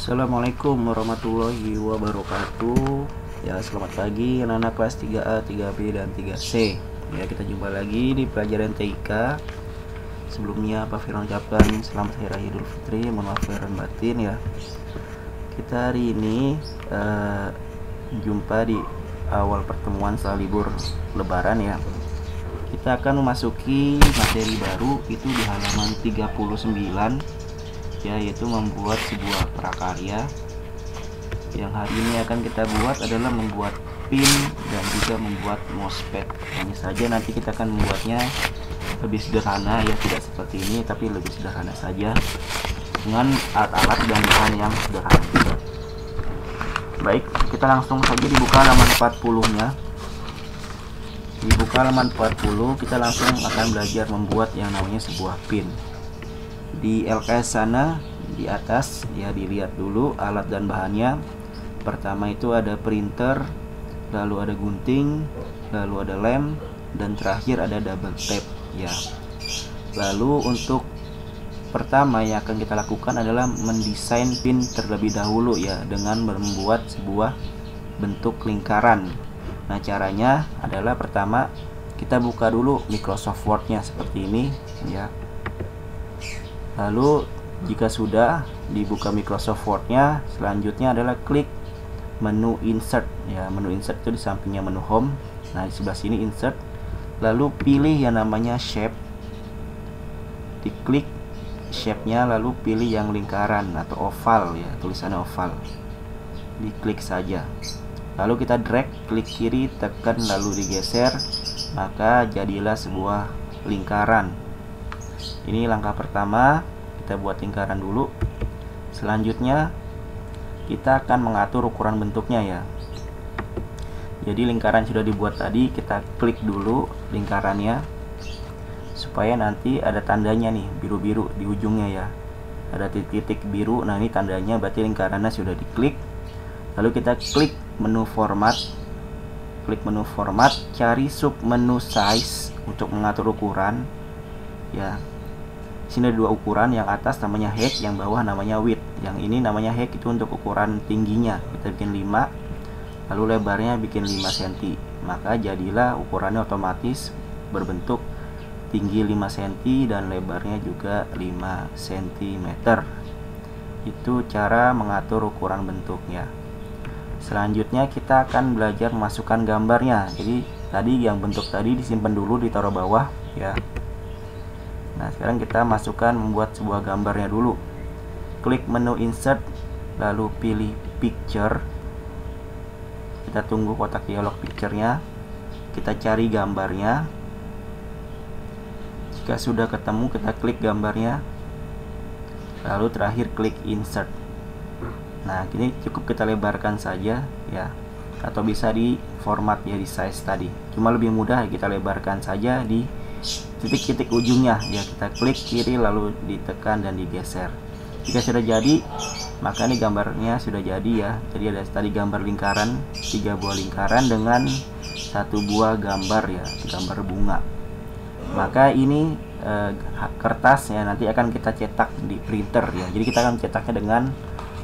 Assalamualaikum warahmatullahi wabarakatuh. Ya, selamat pagi anak-anak kelas 3A, 3B, dan 3C. Ya, kita jumpa lagi di pelajaran TIK. Sebelumnya Pak Firman ucapkan selamat Hari Raya Idul Fitri, mohon maaf lahir dan batin ya. Kita hari ini jumpa di awal pertemuan setelah libur Lebaran ya. Kita akan memasuki materi baru, itu di halaman 39 ya, yaitu membuat sebuah prakarya. Yang hari ini akan kita buat adalah membuat pin dan juga membuat mousepad. Hanya saja nanti kita akan membuatnya lebih sederhana ya, tidak seperti ini tapi lebih sederhana saja dengan alat-alat dan bahan yang sederhana juga. Baik, kita langsung saja dibuka halaman 40-nya. Dibuka halaman 40, kita langsung akan belajar membuat yang namanya sebuah pin. Di LKS sana di atas ya, dilihat dulu alat dan bahannya. Pertama itu ada printer, lalu ada gunting, lalu ada lem, dan terakhir ada double tape ya. Lalu untuk pertama yang akan kita lakukan adalah mendesain pin terlebih dahulu ya, dengan membuat sebuah bentuk lingkaran. Nah, caranya adalah pertama kita buka dulu Microsoft Word-nya seperti ini ya. Lalu jika sudah dibuka Microsoft Word-nya, selanjutnya adalah klik menu insert ya. Menu insert itu di sampingnya menu home. Nah, di sebelah sini insert. Lalu pilih yang namanya shape. Diklik shape-nya, lalu pilih yang lingkaran atau oval ya, tulisannya oval. Diklik saja. Lalu kita drag, klik kiri, tekan lalu digeser, maka jadilah sebuah lingkaran. Ini langkah pertama, kita buat lingkaran dulu. Selanjutnya kita akan mengatur ukuran bentuknya ya. Jadi lingkaran sudah dibuat tadi, kita klik dulu lingkarannya supaya nanti ada tandanya nih, biru-biru di ujungnya ya. Ada titik-titik biru. Nah, ini tandanya berarti lingkarannya sudah diklik. Lalu kita klik menu format. Klik menu format, cari sub menu size untuk mengatur ukuran ya. Sini ada dua ukuran, yang atas namanya height, yang bawah namanya width. Yang ini namanya height itu untuk ukuran tingginya, kita bikin 5, lalu lebarnya bikin 5 cm. Maka jadilah ukurannya otomatis berbentuk tinggi 5 cm dan lebarnya juga 5 cm. Itu cara mengatur ukuran bentuknya. Selanjutnya kita akan belajar memasukkan gambarnya. Jadi tadi yang bentuk tadi disimpan dulu, ditaruh bawah ya. Nah, sekarang kita masukkan membuat sebuah gambarnya dulu. Klik menu insert, lalu pilih picture. Kita tunggu kotak dialog picture-nya. Kita cari gambarnya. Jika sudah ketemu, kita klik gambarnya. Lalu terakhir klik insert. Nah, ini cukup kita lebarkan saja ya. Atau bisa di format ya, di size tadi. Cuma lebih mudah kita lebarkan saja di titik-titik ujungnya ya. Kita klik kiri lalu ditekan dan digeser. Jika sudah jadi, maka ini gambarnya sudah jadi ya. Jadi ada tadi gambar lingkaran, 3 buah lingkaran dengan 1 buah gambar ya, gambar bunga. Maka ini kertas ya, nanti akan kita cetak di printer ya. Jadi kita akan cetaknya dengan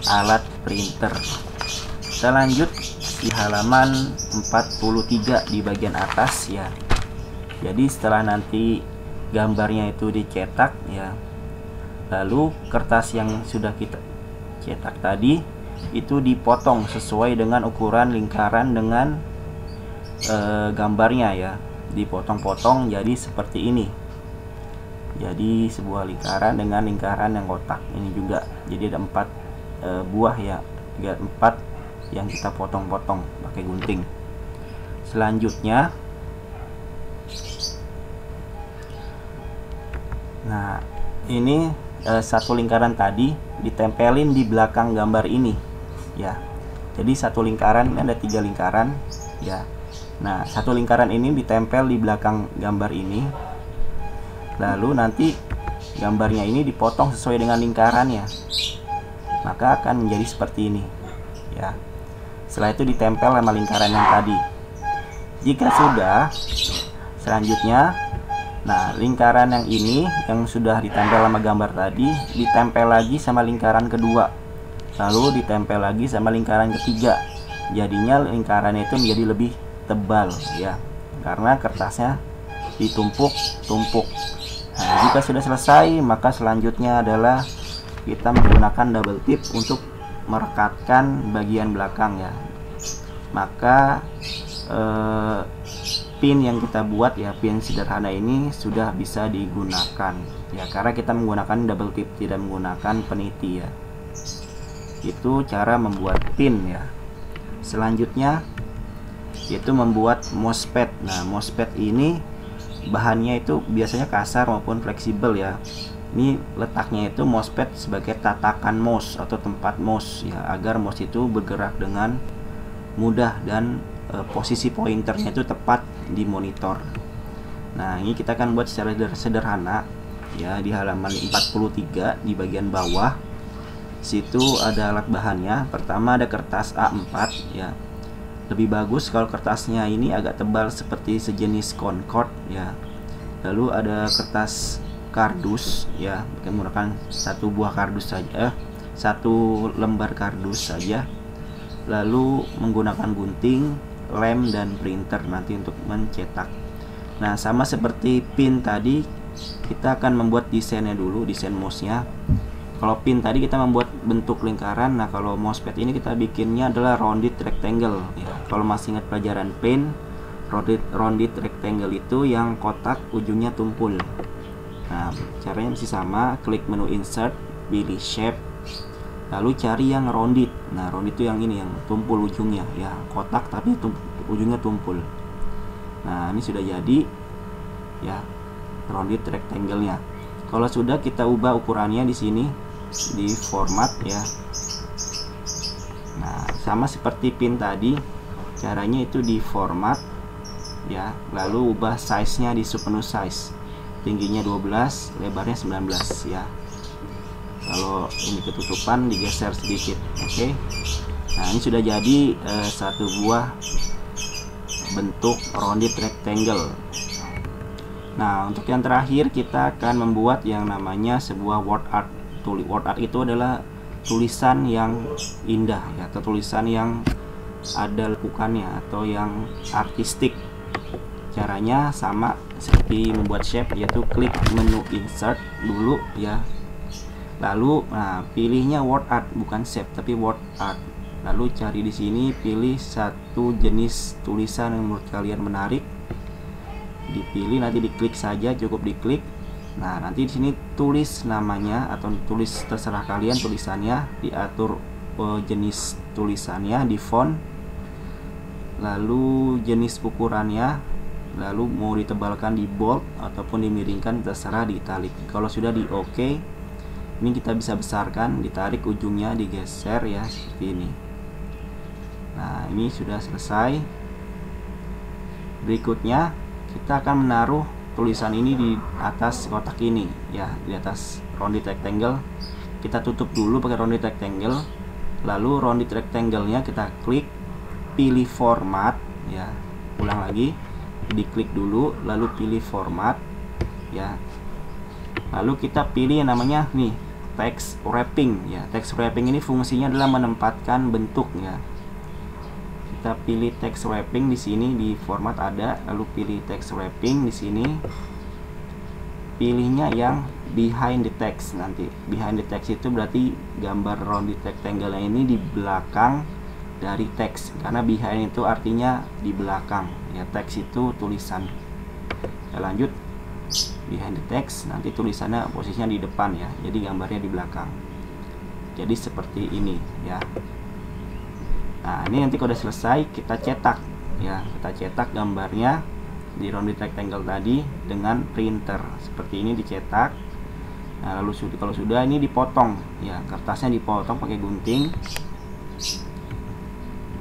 alat printer. Kita lanjut di halaman 43 di bagian atas ya. Jadi setelah nanti gambarnya itu dicetak ya, lalu kertas yang sudah kita cetak tadi itu dipotong sesuai dengan ukuran lingkaran dengan gambarnya ya. Dipotong-potong jadi seperti ini. Jadi sebuah lingkaran dengan lingkaran yang kotak ini juga. Jadi ada 4 buah ya, 4 yang kita potong-potong pakai gunting. Selanjutnya, nah ini satu lingkaran tadi ditempelin di belakang gambar ini ya. Jadi satu lingkaran ini ada 3 lingkaran ya. Nah, satu lingkaran ini ditempel di belakang gambar ini. Lalu nanti gambarnya ini dipotong sesuai dengan lingkarannya, maka akan menjadi seperti ini ya. Setelah itu ditempel sama lingkaran yang tadi. Jika sudah, selanjutnya, nah lingkaran yang ini yang sudah ditempel sama gambar tadi ditempel lagi sama lingkaran kedua. lalu ditempel lagi sama lingkaran ketiga. Jadinya lingkarannya itu menjadi lebih tebal ya, karena kertasnya ditumpuk-tumpuk. Nah, jika sudah selesai, maka selanjutnya adalah kita menggunakan double tip untuk merekatkan bagian belakang ya. Maka pin yang kita buat ya, pin sederhana ini sudah bisa digunakan ya, karena kita menggunakan double tip, tidak menggunakan peniti ya. Itu cara membuat pin ya. Selanjutnya yaitu membuat mousepad. Nah, mousepad ini bahannya itu biasanya kasar maupun fleksibel ya. Ini letaknya itu mousepad sebagai tatakan mouse atau tempat mouse ya, agar mouse itu bergerak dengan mudah dan posisi pointernya itu tepat di monitor. Nah, ini kita akan buat secara sederhana ya. Di halaman 43 di bagian bawah situ ada alat bahannya. Pertama ada kertas A4 ya. Lebih bagus kalau kertasnya ini agak tebal seperti sejenis Concord ya. Lalu ada kertas kardus ya, menggunakan satu buah kardus saja, satu lembar kardus saja. Lalu menggunakan gunting, lem, dan printer nanti untuk mencetak. Nah, sama seperti pin tadi, kita akan membuat desainnya dulu, desain mouse-nya. Kalau pin tadi kita membuat bentuk lingkaran, nah kalau mousepad ini kita bikinnya adalah rounded rectangle ya. Kalau masih ingat pelajaran pin, rounded rectangle itu yang kotak ujungnya tumpul. Nah, caranya masih sama, klik menu insert, pilih shape, lalu cari yang rounded. Nah, rounded itu yang ini, yang tumpul ujungnya ya, kotak tapi ujungnya tumpul. Nah, ini sudah jadi ya, rounded rectangle-nya. Kalau sudah, kita ubah ukurannya di sini di format ya. Nah, sama seperti pin tadi, caranya itu di format ya, lalu ubah size-nya di submenu size. Tingginya 12, lebarnya 19 ya. Kalau ini ketutupan digeser sedikit. Oke. Nah, ini sudah jadi satu buah bentuk rounded rectangle. Nah, untuk yang terakhir kita akan membuat yang namanya sebuah word art. Word art itu adalah tulisan yang indah ya, atau tulisan yang ada lekukannya atau yang artistik. Caranya sama seperti membuat shape, yaitu klik menu insert dulu ya. Lalu pilihnya word art, bukan shape tapi word art. Lalu cari di sini, pilih satu jenis tulisan yang menurut kalian menarik. Dipilih, nanti diklik saja, cukup diklik. Nah, nanti di sini tulis namanya atau tulis terserah kalian tulisannya, diatur jenis tulisannya di font, lalu jenis ukurannya, lalu mau ditebalkan di bold ataupun dimiringkan terserah, di italic. Kalau sudah di OK, ini kita bisa besarkan, ditarik ujungnya, digeser ya seperti ini. Nah, ini sudah selesai. Berikutnya kita akan menaruh tulisan ini di atas kotak ini ya, di atas rounded rectangle. Kita tutup dulu pakai rounded rectangle, lalu rounded rectangle-nya kita klik, pilih format ya. Ulang lagi, diklik dulu, lalu pilih format ya. Lalu kita pilih yang namanya nih, text wrapping ya. Text wrapping ini fungsinya adalah menempatkan bentuk ya. Kita pilih text wrapping di sini, di format ada, lalu pilih text wrapping di sini. Pilihnya yang behind the text. Nanti behind the text itu berarti gambar rounded rectangle ini di belakang dari teks, karena behind itu artinya di belakang ya, teks itu tulisan. Kita lanjut, behind the text, nanti tulisannya posisinya di depan ya, jadi gambarnya di belakang. Jadi seperti ini ya. Nah, ini nanti kalau sudah selesai kita cetak ya, kita cetak gambarnya di rounded rectangle tadi dengan printer seperti ini, dicetak. Nah, lalu kalau sudah ini dipotong ya, kertasnya dipotong pakai gunting.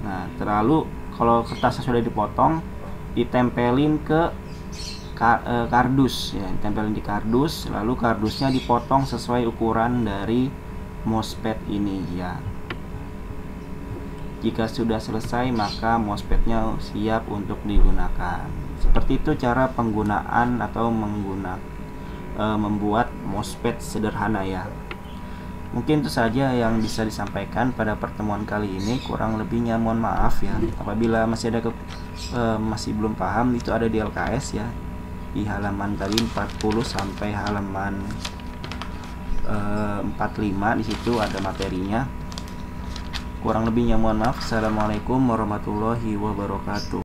Nah, kalau kertasnya sudah dipotong, ditempelin ke kardus ya, ditempelin di kardus, lalu kardusnya dipotong sesuai ukuran dari mousepad ini ya. Jika sudah selesai, maka mousepadnya siap untuk digunakan. Seperti itu cara penggunaan atau membuat mousepad sederhana ya. Mungkin itu saja yang bisa disampaikan pada pertemuan kali ini. Kurang lebihnya mohon maaf ya. Apabila masih ada masih belum paham, itu ada di LKS ya, di halaman tadi 40 sampai halaman 45. Di situ ada materinya. Kurang lebihnya mohon maaf. Assalamualaikum warahmatullahi wabarakatuh.